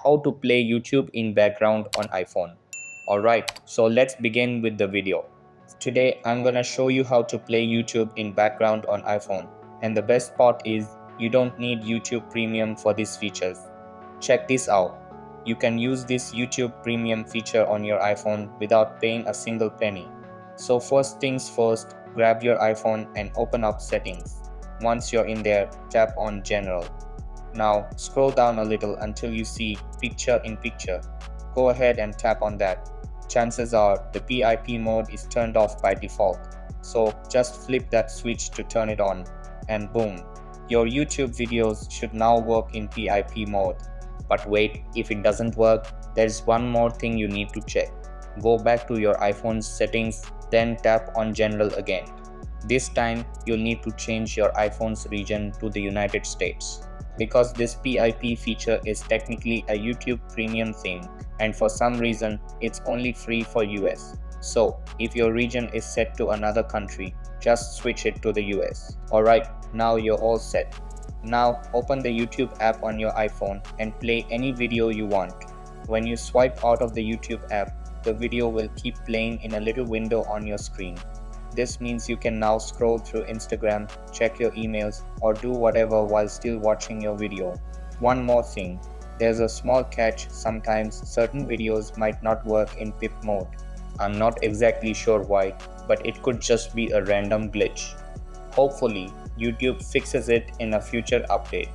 how to play YouTube in background on iPhone. Alright, so let's begin with the video. Today I'm gonna show you how to play YouTube in background on iPhone. And the best part is you don't need YouTube Premium for these features. Check this out. You can use this YouTube Premium feature on your iPhone without paying a single penny. So first things first, grab your iPhone and open up settings. Once you're in there, tap on General. Now scroll down a little until you see Picture in Picture. Go ahead and tap on that. Chances are the PIP mode is turned off by default. So just flip that switch to turn it on and boom. Your YouTube videos should now work in PIP mode. But wait, if it doesn't work, there's one more thing you need to check. Go back to your iPhone's settings, then tap on General again. This time, you'll need to change your iPhone's region to the United States. Because this PIP feature is technically a YouTube Premium thing, and for some reason, it's only free for US. So, if your region is set to another country, just switch it to the US. Alright, now you're all set. Now, open the YouTube app on your iPhone and play any video you want. When you swipe out of the YouTube app, the video will keep playing in a little window on your screen. This means you can now scroll through Instagram, check your emails, or do whatever while still watching your video. One more thing, there's a small catch. Sometimes certain videos might not work in PIP mode. I'm not exactly sure why, but it could just be a random glitch. Hopefully, YouTube fixes it in a future update.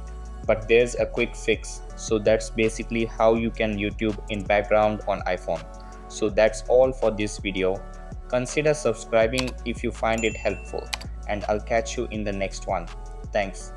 But there's a quick fix, so that's basically how you can YouTube in background on iPhone. So that's all for this video. Consider subscribing if you find it helpful, and I'll catch you in the next one. Thanks.